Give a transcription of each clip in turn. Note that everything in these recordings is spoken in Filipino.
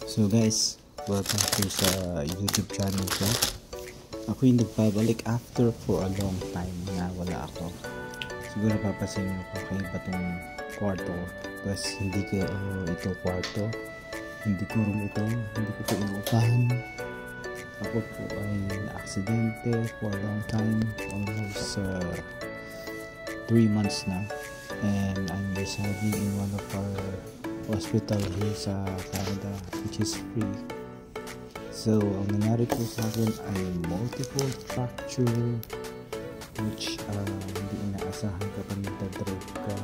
So guys, welcome to sa YouTube channel ko. Ako yung nagbabalik after for a long time na wala ako. Siguro papasin nyo ko kayo ba itong kwarto. Tapos hindi ko ito kwarto. Hindi ko room ito. Hindi ko ito inuupahan. Ako po ay na-aksidente for a long time. Almost 3 months na. And I'm residing in one of our hospital here sa Canada, which is free. So ang nangyari po sa akin ay multiple fracture, which hindi inaasahan kapag nagdadrive ka.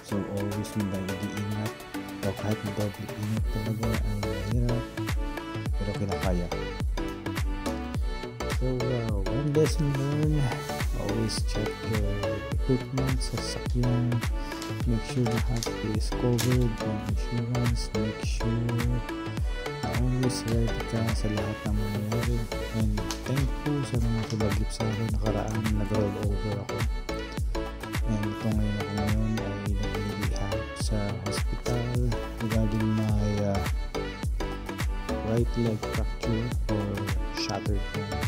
So always mo tayo mag-iingat, o kahit double ingat talaga ay mahirap, pero kinakaya. So one lesson learned: always check your equipment sa sasakyan. Make sure the hat is covered by insurance. Make sure always ready ka sa lahat ng mangyayari. And thankful sa mga tulagip sa akin. Nakaraan nag-roll over ako. And ito ngayon ay nag-rehab sa hospital regarding my right leg fracture or shattered bone.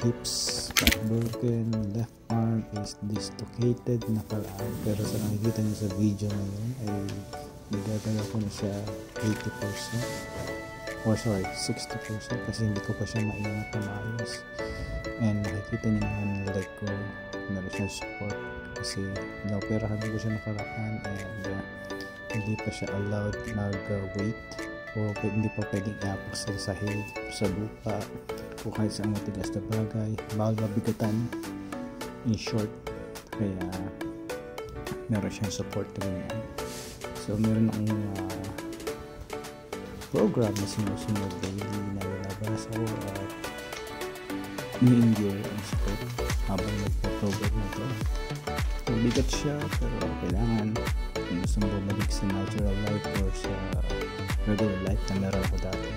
Hips broken, left arm is dislocated, nakaraan. Pero sa nakikita niyo sa video ngayon ay nagagawa ko na siya 80% or sorry 60% kasi hindi ko pa siya maingat na maayos. And nakikita niyo naman yung leg ko, meron siyang support kasi naoperahan ko siya nakaraan and hindi pa siya allowed mag-weight o hindi pa pwedeng iapak sa sahig, sa lupa o kahit sa matigas na bagay, bawal mabigatan, in short. Kaya meron siyang support na ganyan. So meron akong program na sinusunod daily na lalabas ako at ni-endure ang support habang nagpa-program na to. Mabigat siya pero kailangan kung gusto mo bumalik sa natural life or sa regular life na meron ako dati.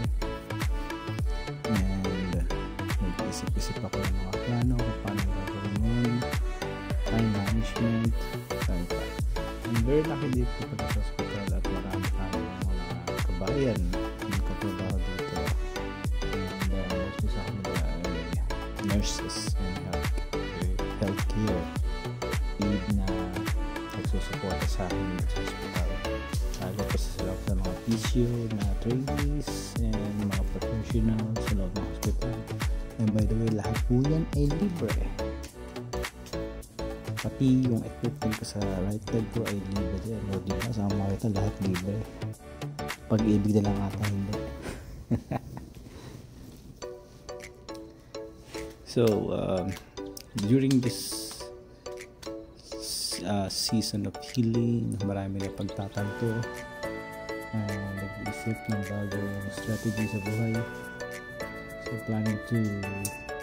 And nag-isip-isip ako ng mga plano kung paano gagawin yun, time management, time pa. I'm very lucky dito pag sa hospital at marami mga kabayan yung katrabaho dito. And most sa kanila ay nurses and healthcare aid na nagsusuporta sa akin sa hospital. Lalo pa sa mga physio na trainees and mga professionals sa loob ng hospital. And by the way, lahat po yan ay libre. Pati yung equipment ko sa right leg ko ay libre din. O diba, sa mga ito lahat libre. Pag-ibig na lang ata hindi. So, during this season of healing, marami na pagtatanto, nag-isip ng bagong strategy sa buhay. So planning to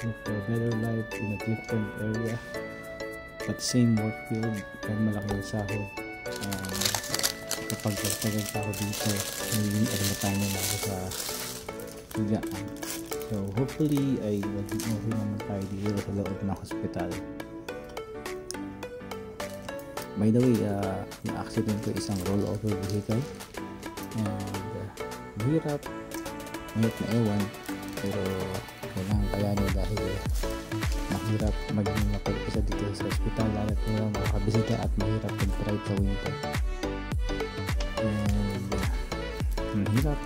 look for a better life in a different area but same work field and malaki yung sahod. Kapag nagtagal pa ako dito, magiging tayo na ako sa higaan. So hopefully ay maging okay naman tayo dito sa loob ng hospital. By the way, yung accident ko isang rollover vehicle and mahirap na ewan, pero kailangan kayanin dahil mahirap maging mapag-isa dito sa hospital lalo at walang makakabisita at mahirap mag-drive sa winter. And mahirap,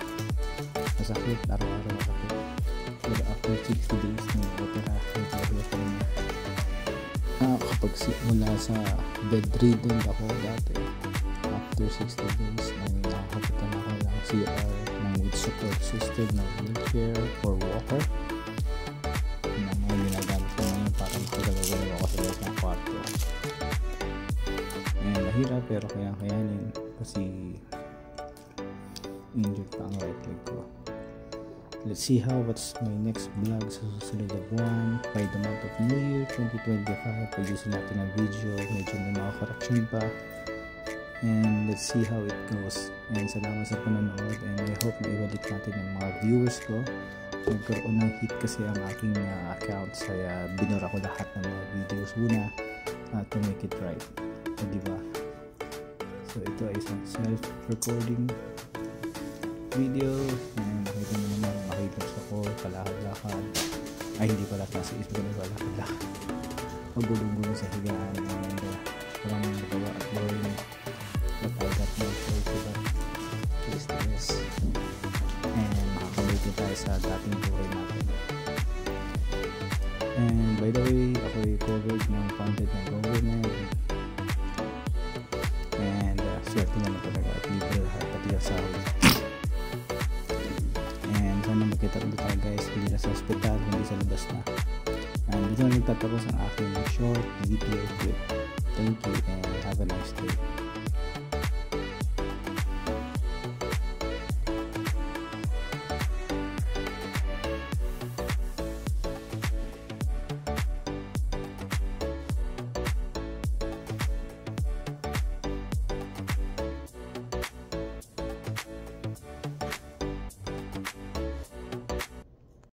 masakit, araw-araw masakit, pero after 60 days ng opera nagbago pa rin. Kapag mula sa bedridden ako dati, after 60 days ay nakakapitan ako ng CR ng with support system ng wheelchair or walker na mga ginagamit ko ngayon para makagalaw ako sa loob ng kwarto. Mahirap pero kayanin kasi injured pa ang right leg ko. Let's see what's my next vlog sa susunod na buwan. By the month of New Year 2025, produce natin ng video, medyo may mga correction pa, and let's see how it goes. And salamat sa panonood, and I hope na ibalik natin ng mga viewers ko. Nagkaroon ng hit kasi ang aking account, kaya binura ko lahat ng mga videos muna to make it right. So, diba? So ito ay isang self-recording videos. And makita nyo naman, makilos ako, kalakad-lakad. Ay, hindi pala, nasa isip ko na kalakad-lakad. Magulong-gulong sa higaan, and parang nagawa at boring. But I got no choice but face to this. And makakabalik tayo sa dating buhay natin. And by the way, ako'y covered ng content ng government. And swerte naman talaga at libre lahat pati yung sahod. And sana makita rin tayo guys, hindi na sa hospital, hindi sa labas na. And dito na nagtatapos ang aking short video clip. Thank you and have a nice day.